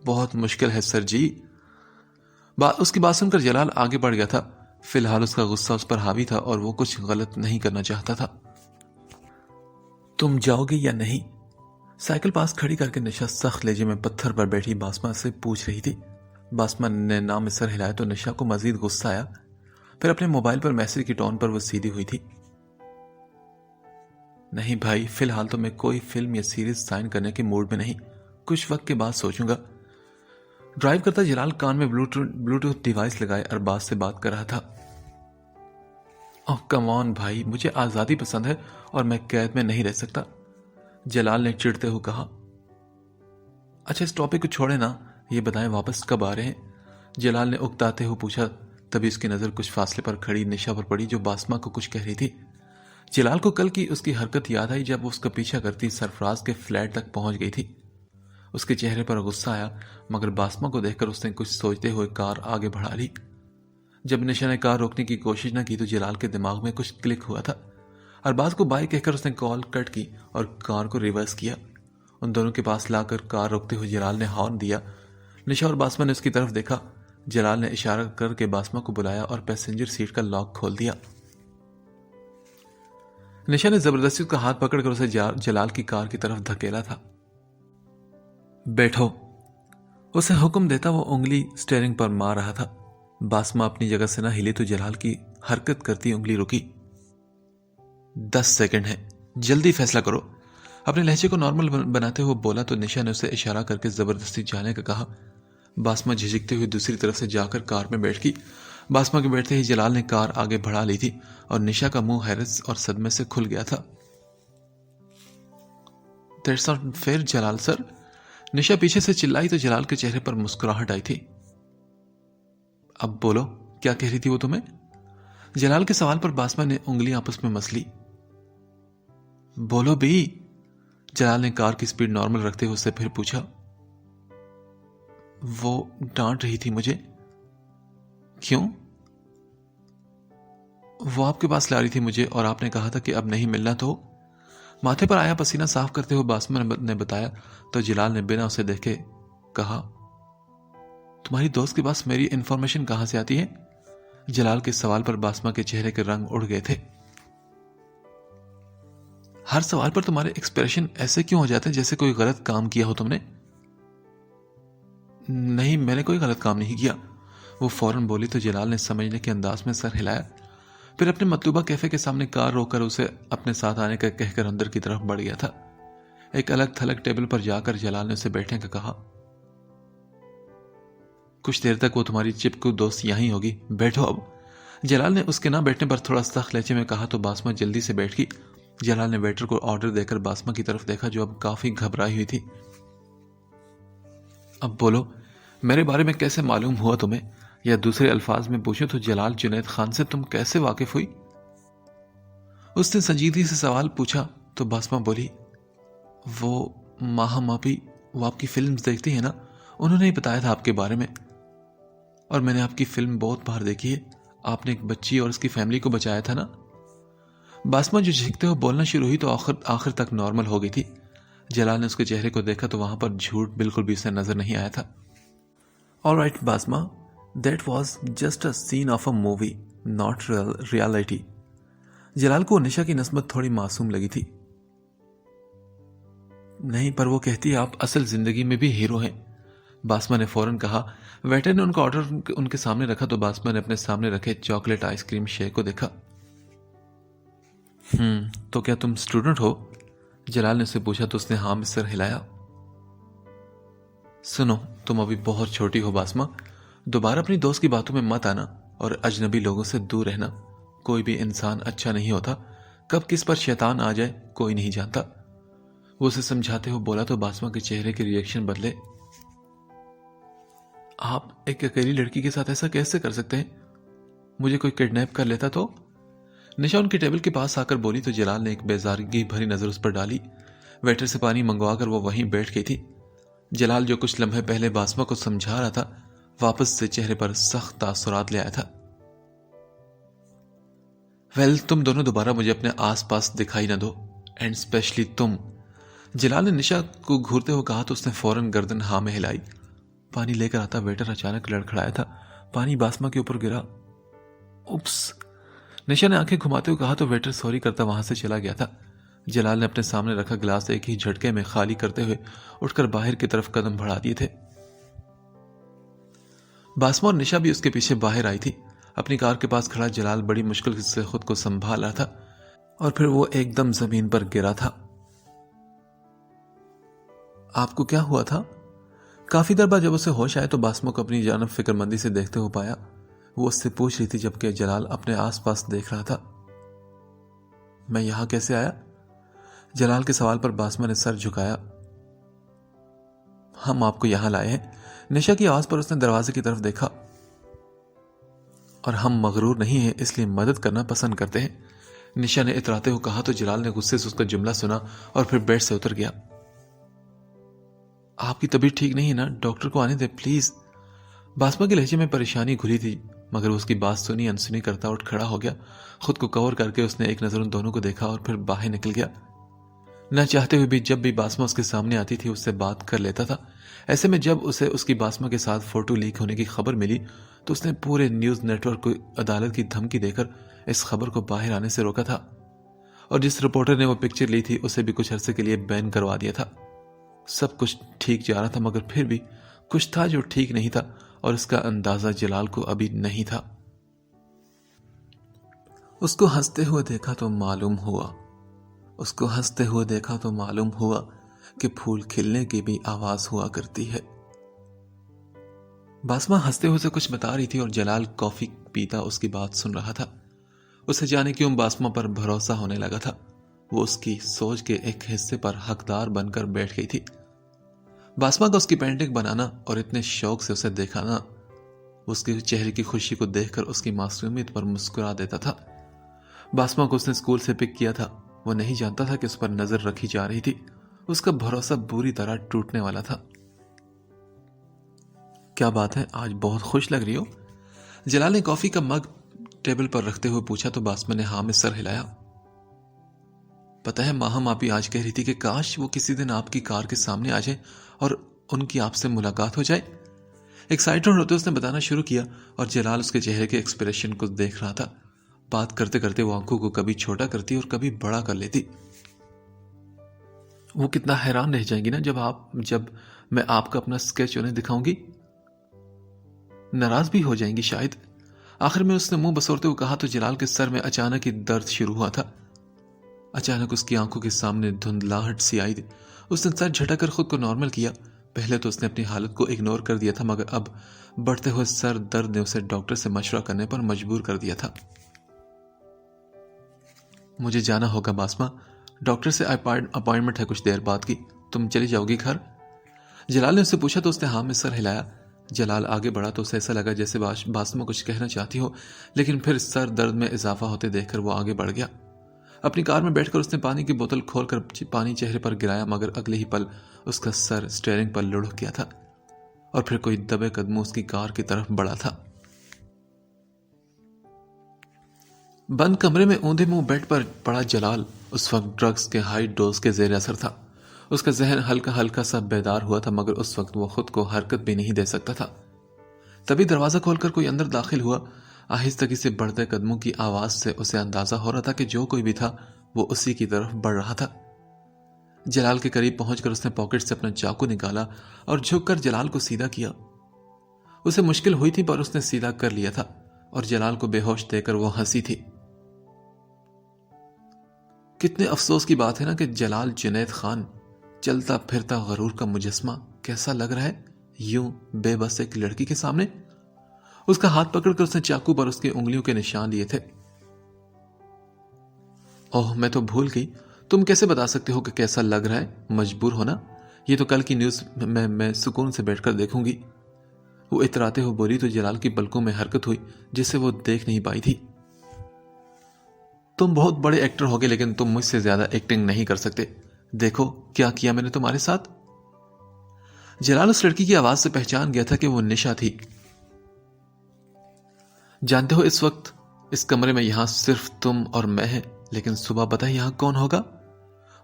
बहुत मुश्किल है सर जी। उसकी बात सुनकर जलाल आगे बढ़ गया था। फिलहाल उसका गुस्सा उस पर हावी था और वो कुछ गलत नहीं करना चाहता था। तुम जाओगे या नहीं? साइकिल पास खड़ी करके निशा सख्त लहजे में पत्थर पर बैठी बासमा से पूछ रही थी। बासमा ने नाम में सर हिलाया तो निशा को मजीद गुस्सा आया। फिर अपने मोबाइल पर मैसेज की टोन पर वो सीधी हुई थी। नहीं भाई, फिलहाल तो मैं कोई फिल्म या सीरीज साइन करने के मूड में नहीं, कुछ वक्त के बाद सोचूंगा। ड्राइव करता जलाल कान में ब्लूटूथ डिवाइस लगाए अरबाज से बात कर रहा था। ओह कम ऑन भाई, मुझे आजादी पसंद है और मैं कैद में नहीं रह सकता, जलाल ने चिढ़ते हुए कहा। अच्छा इस टॉपिक को छोड़े ना, ये बताएं वापस कब आ रहे हैं? जलाल ने उकताते हुए पूछा। तभी उसकी नजर कुछ फासले पर खड़ी निशा पर पड़ी जो बासमा को कुछ कह रही थी। जलाल को कल की उसकी हरकत याद आई जब वो उसका पीछा करती सरफराज के फ्लैट तक पहुंच गई थी। उसके चेहरे पर गुस्सा आया, मगर बासमा को देखकर उसने कुछ सोचते हुए कार आगे बढ़ा ली। जब निशा ने कार रोकने की कोशिश न की तो जलाल के दिमाग में कुछ क्लिक हुआ था। अरबाज को बाय कहकर उसने कॉल कट की और कार को रिवर्स किया। उन दोनों के पास लाकर कार रोकते हुए जलाल ने हॉर्न दिया। निशा और बासमा ने उसकी तरफ देखा। जलाल ने इशारा करके बासमा को बुलाया और पैसेंजर सीट का लॉक खोल दिया। निशा ने जबरदस्ती उसका हाथ पकड़कर उसे जलाल की कार की तरफ धकेला था। बैठो, उसे हुक्म देता वो उंगली स्टीयरिंग पर मार रहा था। बासमा अपनी जगह से ना हिली तो जलाल की हरकत करती उंगली रुकी। 10 सेकंड है, जल्दी फैसला करो, अपने लहजे को नॉर्मल बनाते हुए बोला तो निशा ने उसे इशारा करके जबरदस्ती जाने का कहा। बासमा झिझकते हुए दूसरी तरफ से जाकर कार में बैठ गई। बासमा के बैठते ही जलाल ने कार आगे बढ़ा ली थी और निशा का मुंह हैरत और सदमे से खुल गया था। That's not fair Jalal sir, Nisha पीछे से चिल्लाई तो जलाल के चेहरे पर मुस्कुराहट आई थी। अब बोलो, क्या कह रही थी वो तुम्हें? जलाल के सवाल पर बासमा ने उंगली आपस में मसली। बोलो भी, जलाल ने कार की स्पीड नॉर्मल रखते हुए उससे फिर पूछा। वो डांट रही थी मुझे। क्यों? वो आपके पास ला रही थी मुझे और आपने कहा था कि अब नहीं मिलना तो। माथे पर आया पसीना साफ करते हुए बासमा ने बताया तो जलाल ने बिना उसे देखे कहा, तुम्हारी दोस्त के पास मेरी इंफॉर्मेशन कहां से आती है? जलाल के सवाल पर बासमा के चेहरे के रंग उड़ गए थे। हर सवाल पर तुम्हारे एक्सप्रेशन ऐसे क्यों हो जाते हैं जैसे कोई गलत काम किया हो तुमने? नहीं, मैंने कोई गलत काम नहीं किया, वो फौरन बोली तो जलाल ने समझने के अंदाज में सर हिलाया। फिर अपने मतलूबा कैफे के सामने कार रोककर उसे अपने साथ आने का कहकर अंदर की तरफ बढ़ गया था। एक अलग थलग टेबल पर जाकर जलाल ने उसे बैठने का कहा। कुछ देर तक वो तुम्हारी चिपकू दोस्त यहीं होगी, बैठो अब। जलाल ने उसके ना बैठने पर थोड़ा सख्त लहजे में कहा तो बासमा जल्दी से बैठ गई। जलाल ने वेटर को ऑर्डर देकर बासमा की तरफ देखा जो अब काफी घबराई हुई थी। अब बोलो, मेरे बारे में कैसे मालूम हुआ तुम्हें? या दूसरे अल्फाज में पूछूं तो जलाल जुनैद खान से तुम कैसे वाकिफ हुई? उसने संजीदगी से सवाल पूछा तो बासमा बोली, वो माहा मापी, वो आपकी फिल्म देखती है ना, उन्होंने ही बताया था आपके बारे में। और मैंने आपकी फिल्म बहुत बार देखी है, आपने एक बच्ची और उसकी फैमिली को बचाया था ना। बासमा जो झिकते हुए बोलना शुरू हुई तो आखिर तक नॉर्मल हो गई थी। जलाल ने उसके चेहरे को देखा तो वहां पर झूठ बिल्कुल भी उसे नजर नहीं आया था। Alright Basma, that was just a scene of a movie, not reality. Jalal को निशा की नस्बत थोड़ी मासूम लगी थी। नहीं, पर वो कहती है आप असल जिंदगी में भी हीरो हैं, बासमा ने फौरन कहा। वेटर ने उनका ऑर्डर उनके सामने रखा तो बासमा ने अपने सामने रखे चॉकलेट आइसक्रीम शेक को देखा। तो क्या तुम स्टूडेंट हो? जलाल ने उससे पूछा तो उसने हाँ में सर हिलाया। सुनो, तुम अभी बहुत छोटी हो बासमा, दोबारा अपनी दोस्त की बातों में मत आना और अजनबी लोगों से दूर रहना। कोई भी इंसान अच्छा नहीं होता, कब किस पर शैतान आ जाए कोई नहीं जानता। वो उसे समझाते हुए बोला तो बासमा के चेहरे के रिएक्शन बदले। आप एक अकेली लड़की के साथ ऐसा कैसे कर सकते हैं? मुझे कोई किडनैप कर लेता तो? निशा उनके टेबल के पास आकर बोली तो जलाल ने एक बेजारगी भरी नजर उस पर डाली। वेटर से पानी मंगवाकर वो वहीं बैठ गई थी। जलाल जो कुछ लम्हे पहले बासमा को समझा रहा था वापस से चेहरे पर सख्त तासुरात ले आया था। वेल, तुम दोनों दोबारा मुझे अपने आसपास दिखाई ना दो, एंड स्पेशली तुम। जलाल ने निशा को घूरते हुए कहा तो उसने फौरन गर्दन हाँ में हिलाई। पानी लेकर आता वेटर अचानक लड़खड़ाया था। पानी बासमा के ऊपर गिरा। उप्स। निशा ने आंखें घुमाते हुए कहा तो वेटर सॉरी करता वहां से चला गया था। जलाल ने अपने सामने रखा गिलास एक ही झटके में खाली करते हुए उठकर बाहर की तरफ कदम बढ़ा दिए थे। बासमा और निशा भी उसके पीछे बाहर आई थी। अपनी कार के पास खड़ा जलाल बड़ी मुश्किल से खुद को संभाल रहा था और फिर वो एकदम जमीन पर गिरा था। आपको क्या हुआ था? काफी देर बाद जब उसे होश आया तो बासमा को अपनी जानब फिक्रमंदी से देखते हुए पाया। वो उससे पूछ रही थी जबकि जलाल अपने आसपास देख रहा था। मैं यहां कैसे आया? जलाल के सवाल पर बासमा ने सर झुकाया। हम आपको यहां लाए हैं। निशा की आवाज पर उसने दरवाजे की तरफ देखा। और हम मगरूर नहीं हैं, इसलिए मदद करना पसंद करते हैं, निशा ने इतराते हुए कहा तो जलाल ने गुस्से से उसका जुमला सुना और फिर बेड से उतर गया। आपकी तबीयत ठीक नहीं है ना? डॉक्टर को आने दे प्लीज। बासमा के लहजे में परेशानी घुली थी, मगर उसकी बात सुनी अनसुनी करता उठ खड़ा हो गया। खुद को कवर करके उसने एक नजर उन दोनों को देखा और फिर बाहर निकल गया। न चाहते हुए भी जब भी बासमा उसके सामने आती थी उससे बात कर लेता था। ऐसे में जब उसे उसकी बासमा के साथ फोटो लीक होने की खबर मिली तो उसने पूरे न्यूज नेटवर्क को अदालत की धमकी देकर इस खबर को बाहर आने से रोका था। और जिस रिपोर्टर ने वो पिक्चर ली थी उसे भी कुछ अरसे के लिए बैन करवा दिया था। सब कुछ ठीक जा रहा था, मगर फिर भी कुछ था जो ठीक नहीं था और इसका अंदाजा जलाल को अभी नहीं था। उसको हंसते हुए देखा तो मालूम हुआ कि फूल खिलने की भी आवाज हुआ करती है। बासमा हंसते हुए उसे कुछ बता रही थी और जलाल कॉफी पीता उसकी बात सुन रहा था। उसे जाने क्यों बासमा पर भरोसा होने लगा था। वो उसकी सोच के एक हिस्से पर हकदार बनकर बैठ गई थी। बासमा का उसकी पेंटिंग बनाना और इतने शौक से उसे दिखाना, उसके चेहरे की खुशी को देखकर उसकी मासूमियत पर मुस्कुरा देता था। बासमा को उसने स्कूल से पिक किया था। वो नहीं जानता था कि उस पर नजर रखी जा रही थी। उसका भरोसा बुरी तरह टूटने वाला था। क्या बात है, आज बहुत खुश लग रही हो? जलाल ने कॉफी का मग टेबल पर रखते हुए पूछा तो बासमा ने हाँ में सर हिलाया। पता है, माहम आपी आज कह रही थी कि काश वो किसी दिन आपकी कार के सामने आ जाए और उनकी आपसे मुलाकात हो जाए। एक्साइटेड होते उसने बताना शुरू किया और जलाल उसके चेहरे के एक्सप्रेशन को देख रहा था। बात करते करते वो आंखों को कभी छोटा करती और कभी बड़ा कर लेती। वो कितना हैरान रह जाएंगी ना जब मैं आपका अपना स्केच उन्हें दिखाऊंगी। नाराज भी हो जाएंगी शायद। आखिर में उसने मुंह बसोरते हुए कहा तो जलाल के सर में अचानक ही दर्द शुरू हुआ था। अचानक उसकी आंखों के सामने धुंधलाहट सी आई थी। उसने सर झटकर खुद को नॉर्मल किया। पहले तो उसने अपनी हालत को इग्नोर कर दिया था, मगर अब बढ़ते हुए सर दर्द ने उसे डॉक्टर से मशवरा करने पर मजबूर कर दिया था। मुझे जाना होगा बासमा, डॉक्टर से अपॉइंटमेंट है कुछ देर बाद की। तुम चली जाओगी घर? जलाल ने उससे पूछा तो उसने हाँ में सर हिलाया। जलाल आगे बढ़ा तो उसे ऐसा लगा जैसे बासमा कुछ कहना चाहती हो, लेकिन फिर सर दर्द में इजाफा होते देखकर वो आगे बढ़ गया। अपनी कार में बैठकर उसने पानी की बोतल खोलकर पानी चेहरे पर गिराया, मगर अगले ही पल उसका सर स्टीयरिंग पर लुढ़क गया था और फिर कोई दबे कदमों उसकी कार की तरफ बढ़ा था। बंद कमरे में औंधे मुंह बेड पर पड़ा जलाल उस वक्त ड्रग्स के हाई डोज के जेर असर था। उसका जहन हल्का हल्का सा बेदार हुआ था, मगर उस वक्त वो खुद को हरकत भी नहीं दे सकता था। तभी दरवाजा खोलकर कोई अंदर दाखिल हुआ। आहिस्तगी से बढ़ते कदमों की आवाज से उसे अंदाजा हो रहा था कि जो कोई भी था वो उसी की तरफ बढ़ रहा था। जलाल के करीब पहुंचकर उसने पॉकेट से अपना चाकू निकाला और झुककर जलाल को सीधा किया। उसे मुश्किल हुई थी पर उसने सीधा कर लिया था और जलाल को बेहोश देकर वो हंसी थी। कितने अफसोस की बात है ना कि जलाल जुनैद खान चलता फिरता गरूर का मुजस्मा कैसा लग रहा है यूं बेबस एक लड़की के सामने। उसका हाथ पकड़कर उसने चाकू पर उसकी उंगलियों के निशान लिए थे। ओह, मैं तो भूल गई, तुम कैसे बता सकते हो कि कैसा लग रहा है? मजबूर होना, ये तो कल की न्यूज मैं सुकून से बैठकर देखूंगी। वो इतराते हुए बोली तो जलाल की पलकों में हरकत हुई जिसे वो देख नहीं पाई थी। तुम बहुत बड़े एक्टर होगे, लेकिन तुम मुझसे ज्यादा एक्टिंग नहीं कर सकते। देखो क्या किया मैंने तुम्हारे साथ। जलाल उस लड़की की आवाज से पहचान गया था कि वो निशा थी। जानते हो, इस वक्त इस कमरे में यहां सिर्फ तुम और मैं हैं, लेकिन सुबह पता है यहां कौन होगा?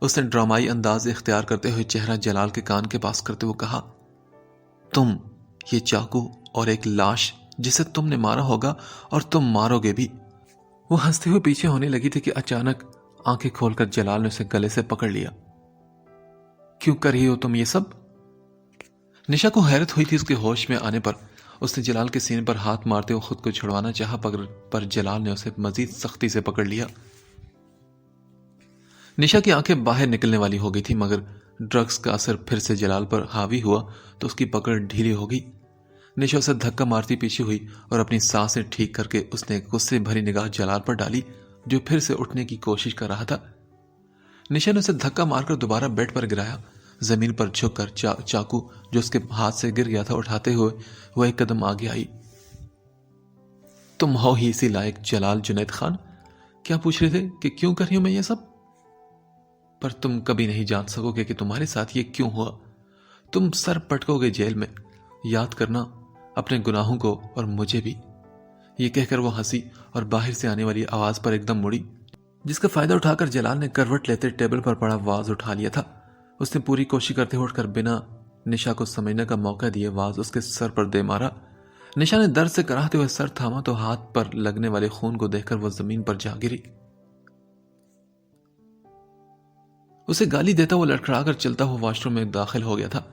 उसने ड्रामाई अंदाज इख्तियार करते हुए चेहरा जलाल के कान के पास करते हुए कहा, तुम, ये चाकू और एक लाश जिसे तुमने मारा होगा और तुम मारोगे भी। वो हंसते हुए पीछे होने लगी थी कि अचानक आंखें खोलकर जलाल ने उसे गले से पकड़ लिया। क्यों कर रही हो तुम ये सब? निशा को हैरत हुई थी उसके होश में आने पर। उसने जलाल के सीने पर हाथ मारते हुए खुद को छुड़वाना चाहा, पर जलाल ने उसे मजीद सख्ती से पकड़ लिया। निशा की आंखें बाहर निकलने वाली हो गई थी, मगर ड्रग्स का असर फिर से जलाल पर हावी हुआ तो उसकी पकड़ ढीली हो गई। निशा उसे धक्का मारती पीछे हुई और अपनी सांसें ठीक करके उसने गुस्से भरी निगाह जलाल पर डाली, जो फिर से उठने की कोशिश कर रहा था। निशा ने उसे धक्का मारकर दोबारा बेड पर गिराया। जमीन पर झुककर चाकू जो उसके हाथ से गिर गया था उठाते हुए वह एक कदम आगे आई। तुम हो ही इसी लायक जलाल जुनैद खान। क्या पूछ रहे थे कि क्यों कर रही हूं मैं ये सब? पर तुम कभी नहीं जान सकोगे कि तुम्हारे साथ ये क्यों हुआ। तुम सर पटकोगे जेल में। याद करना अपने गुनाहों को और मुझे भी। ये कहकर वो हंसी और बाहर से आने वाली आवाज पर एकदम मुड़ी, जिसका फायदा उठाकर जलाल ने करवट लेते टेबल पर पड़ा वाज उठा लिया था। उसने पूरी कोशिश करते हुए उठकर बिना निशा को समझने का मौका दिए वाज उसके सर पर दे मारा। निशा ने दर्द से कराहते हुए सर थामा तो हाथ पर लगने वाले खून को देखकर वह जमीन पर जा गिरी। उसे गाली देता हुआ लड़खड़ाकर चलता हुआ वॉशरूम में दाखिल हो गया था।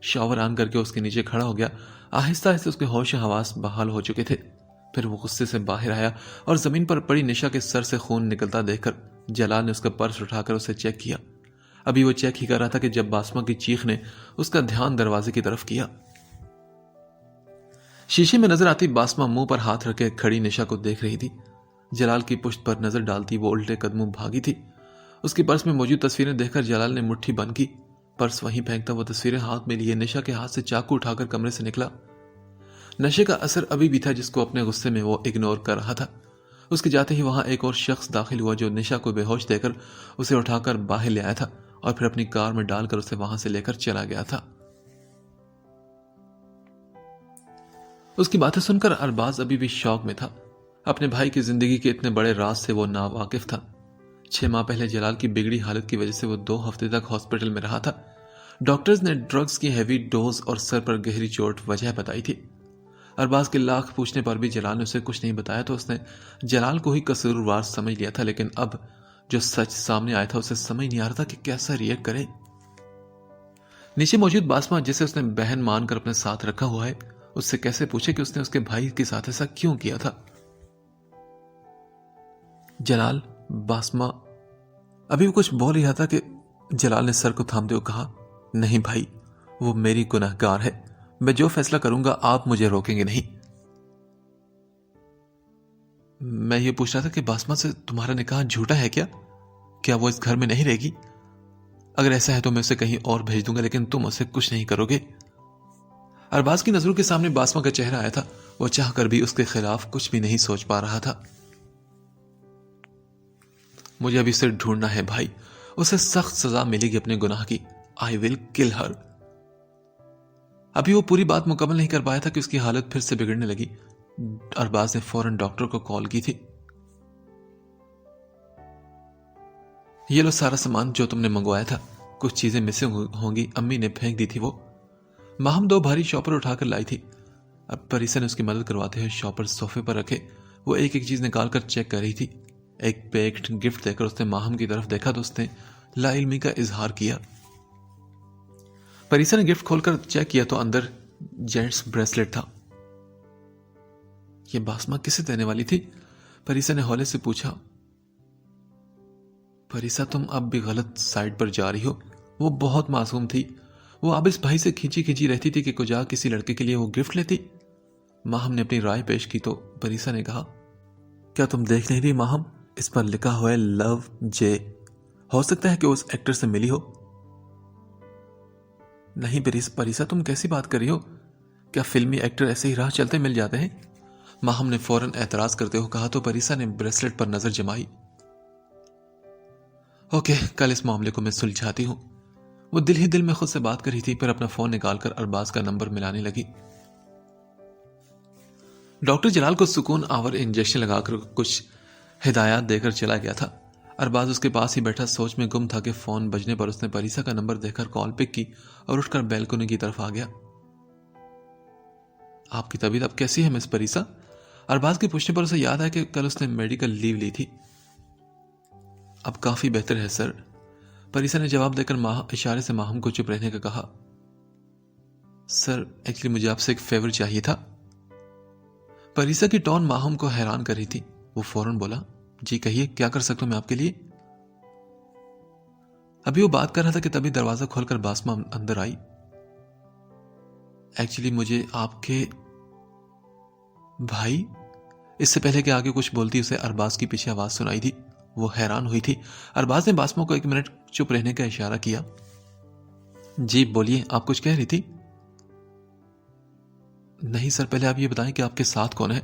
शावर ऑन करके उसके नीचे खड़ा हो गया। आहिस्ता आहिस्ता उसके होश हवास बहाल हो चुके थे। फिर वो गुस्से से बाहर आया और जमीन पर पड़ी निशा के सर से खून निकलता देखकर जलाल ने उसका पर्स उठाकर उसे चेक किया। अभी वो चेक ही कर रहा था कि जब बासमा की चीख ने उसका ध्यान दरवाजे की तरफ किया। शीशे में नजर आती बासमा मुंह पर हाथ रखे खड़ी निशा को देख रही थी। जलाल की पुश्त पर नजर डालती वो उल्टे कदमों भागी थी। उसके पर्स में मौजूद तस्वीरें देखकर जलाल ने मुट्ठी बंद की। पर्स वहीं फेंकता वो तस्वीरें हाथ में लिए निशा के हाथ से चाकू उठाकर कमरे से निकला। नशे का असर अभी भी था जिसको अपने गुस्से में वो इग्नोर कर रहा था। उसके जाते ही वहां एक और शख्स दाखिल हुआ जो निशा को बेहोश देकर उसे उठाकर बाहर ले आया था और फिर अपनी कार में डालकर उसे वहां से लेकर चला गया था। उसकी बातें सुनकर अरबाज अभी भी शौक में था। अपने भाई की जिंदगी के इतने बड़े राज से वो नावाकिफ था। 6 माह पहले जलाल की बिगड़ी हालत की वजह से वो 2 हफ्ते तक हॉस्पिटल में रहा था। डॉक्टर्स ने ड्रग्स की हैवी डोज और सर पर गहरी चोट वजह बताई थी। अरबाज के लाख पूछने पर भी जलाल ने उसे कुछ नहीं बताया तो उसने जलाल को ही कसूरवार समझ लिया था। लेकिन अब जो सच सामने आया था उसे समझ नहीं आ रहा था कि कैसा रिएक्ट करे। नीचे मौजूद बासमा जिसे उसने बहन मानकर अपने साथ रखा हुआ है, उससे कैसे पूछे कि उसने उसके भाई के साथ ऐसा क्यों किया था। जलाल, बासमा अभी वो कुछ बोल रहा था कि जलाल ने सर को थामते हुए कहा, नहीं भाई, वो मेरी गुनहगार है। मैं जो फैसला करूंगा आप मुझे रोकेंगे नहीं। मैं ये पूछ रहा था कि बासमा से तुम्हारा निकाह झूठा है क्या? क्या वो इस घर में नहीं रहेगी? अगर ऐसा है तो मैं उसे कहीं और भेज दूंगा, लेकिन तुम उसे कुछ नहीं करोगे। अरबाज की नजरों के सामने बासमा का चेहरा आया था। वो चाहकर भी उसके खिलाफ कुछ भी नहीं सोच पा रहा था। मुझे अभी उसे ढूंढना है भाई। उसे सख्त सजा मिलेगी अपने गुनाह की। आई विल किल हर। अभी वो पूरी बात मुकम्मल नहीं कर पाया था कि उसकी हालत फिर से बिगड़ने लगी। अरबाज ने फौरन डॉक्टर को कॉल की थी। ये लो सारा सामान जो तुमने मंगवाया था। कुछ चीजें मिसिंग होंगी, अम्मी ने फेंक दी थी वो। माहम 2 भारी शॉपर उठाकर लाई थी। अब परिसा ने उसकी मदद करवाते हुए शॉपर सोफे पर रखे। वो एक एक चीज निकालकर चेक कर रही थी। एक पैक्ड गिफ्ट देकर उसने माहम की तरफ देखा तो उसने लाइल्मी का इजहार किया। परिसा ने गिफ्ट खोलकर चेक किया तो अंदर जेंट्स ब्रेसलेट था। यह बासमा किसे देने वाली थी? परिसा ने हौले से पूछा। परिसा, तुम अब भी गलत साइड पर जा रही हो। वो बहुत मासूम थी। वो आबिस भाई से खींची खींची रहती थी कि कुजा किसी लड़के के लिए वो गिफ्ट लेती। माहम ने अपनी राय पेश की तो परिसा ने कहा, क्या तुम देख नहीं रही माहम? इस पर लिखा हुआ है लव जे। हो सकता है कि उस एक्टर से मिली हो। नहीं परिसा, तुम कैसी बात कर रही हो? क्या फिल्मी एक्टर ऐसे ही राह चलते मिल जाते हैं? माहम ने फौरन एतराज करते हुए कहा तो परिसा ने ब्रेसलेट पर नजर जमाई। ओके, कल इस मामले को मैं सुलझाती हूं। वो दिल ही दिल में खुद से बात कर रही थी, फिर अपना फोन निकालकर अरबाज का नंबर मिलाने लगी। डॉक्टर जलाल को सुकून आवर इंजेक्शन लगाकर कुछ हिदायत देकर चला गया था। अरबाज उसके पास ही बैठा सोच में गुम था कि फोन बजने पर उसने परीसा का नंबर देखकर कॉल पिक की और उठकर बैल्कनी की तरफ आ गया। आपकी तबीयत अब कैसी है मिस परीसा? अरबाज के पूछने पर उसे याद आया कि कल उसने मेडिकल लीव ली थी। अब काफी बेहतर है सर, परीसा ने जवाब देकर इशारे से माहम को चुप रहने का कहा। सर एक्चुअली मुझे आपसे एक फेवर चाहिए था। परीसा की टोन माहम को हैरान कर रही थी। वो फौरन बोला, जी कहिए, क्या कर सकता हूं मैं आपके लिए? अभी वो बात कर रहा था कि तभी दरवाजा खोलकर बासमा अंदर आई। एक्चुअली मुझे आपके भाई, इससे पहले कि आगे कुछ बोलती उसे अरबाज की पीछे आवाज सुनाई दी। वो हैरान हुई थी। अरबाज ने बासमा को 1 मिनट चुप रहने का इशारा किया। जी बोलिए, आप कुछ कह रही थी? नहीं सर, पहले आप ये बताएं कि आपके साथ कौन है?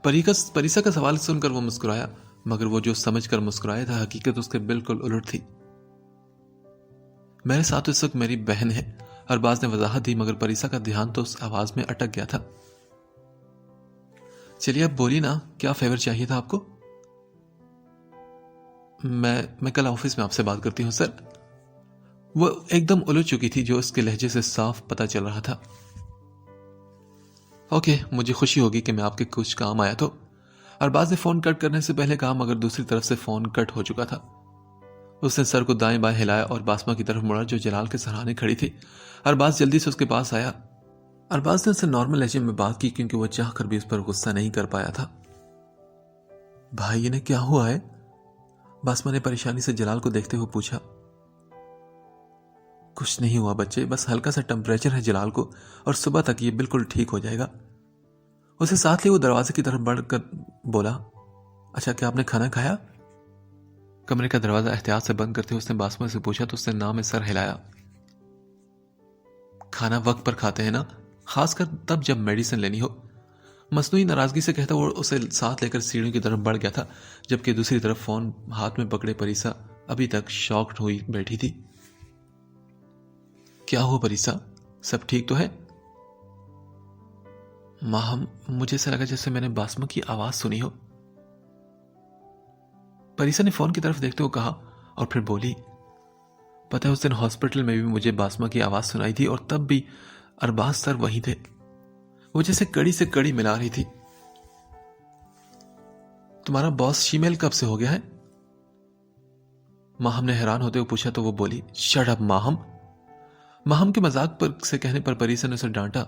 परीसा का सवाल सुनकर वो मुस्कुराया, मगर वो जो समझकर मुस्कुराया था हकीकत उसके बिल्कुल उलट थी। मेरे साथ इस वक्त मेरी बहन है, अरबाज ने वजाहत दी, मगर परीसा का ध्यान तो उस आवाज में अटक गया था। चलिए अब बोलिए ना, क्या फेवर चाहिए था आपको? मैं कल ऑफिस में आपसे बात करती हूं सर। वो एकदम उलझ चुकी थी, जो उसके लहजे से साफ पता चल रहा था। ओके, मुझे खुशी होगी कि मैं आपके कुछ काम आया तो। अरबाज ने फोन कट करने से पहले कहा, मगर दूसरी तरफ से फोन कट हो चुका था। उसने सर को दाएं बाएं हिलाया और बासमा की तरफ मुड़ा जो जलाल के सराहने खड़ी थी। अरबाज जल्दी से उसके पास आया। अरबाज ने उससे नॉर्मल लहजे में बात की, क्योंकि वह चाह कर भी उस पर गुस्सा नहीं कर पाया था। भाई इन्हें क्या हुआ है? बासमा ने परेशानी से जलाल को देखते हुए पूछा। कुछ नहीं हुआ बच्चे, बस हल्का सा टेम्परेचर है जलाल को, और सुबह तक ये बिल्कुल ठीक हो जाएगा। उसे साथ लिए वो दरवाजे की तरफ बढ़कर बोला, अच्छा क्या आपने खाना खाया? कमरे का दरवाजा एहतियात से बंद करते हुए उसने बासमा से पूछा तो उसने ना में सर हिलाया। खाना वक्त पर खाते हैं ना, खासकर तब जब मेडिसिन लेनी हो। मसनूई नाराजगी से कहता वो उसे साथ लेकर सीढ़ियों की तरफ बढ़ गया था, जबकि दूसरी तरफ फोन हाथ में पकड़े परीसा अभी तक शॉक्ड हुई बैठी थी। क्या हुआ परीसा, सब ठीक तो है? माहम, मुझे ऐसा लगा जैसे मैंने बासमा की आवाज सुनी हो। परीसा ने फोन की तरफ देखते हुए कहा और फिर बोली, पता है उस दिन हॉस्पिटल में भी मुझे बासमा की आवाज सुनाई थी, और तब भी अरबाज सर वहीं थे। वो जैसे कड़ी से कड़ी मिला रही थी। तुम्हारा बॉस शीमेल कब से हो गया है? माहम ने हैरान होते हुए पूछा तो वो बोली, शट अप माहम। माहम के मजाक पर से कहने पर परीसा ने उसे डांटा।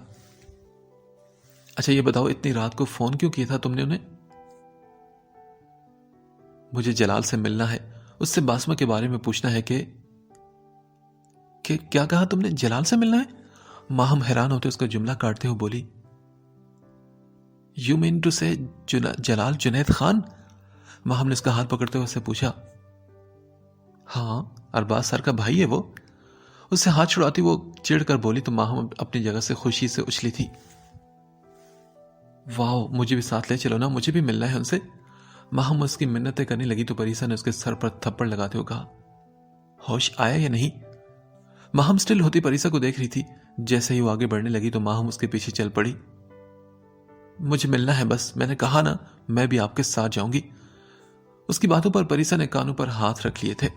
अच्छा ये बताओ, इतनी रात को फोन क्यों किया था तुमने उन्हें? मुझे जलाल से मिलना है, उससे बासमा के बारे में पूछना है कि क्या कहा तुमने, जलाल से मिलना है? माहम हैरान होते उसका जुमला काटते हुए बोली, यू मीन टू से जलाल जुनैद खान? माहम ने उसका हाथ पकड़ते हुए उससे पूछा। हाँ, अरबाज सर का भाई है वो। उससे हाथ छुड़ाती वो चिढ़कर बोली तो माहम अपनी जगह से खुशी से उछली थी। वाह, मुझे भी साथ ले चलो ना, मुझे भी मिलना है उनसे। माहम उसकी मिन्नतें करने लगी तो परीसा ने उसके सर पर थप्पड़ लगाते हुए कहा, होश आया या नहीं? माहम स्टिल होती परीसा को देख रही थी। जैसे ही वो आगे बढ़ने लगी तो माहम उसके पीछे चल पड़ी। मुझे मिलना है बस, मैंने कहा ना, मैं भी आपके साथ जाऊंगी। उसकी बातों पर परीसा ने कानों पर हाथ रख लिए थे।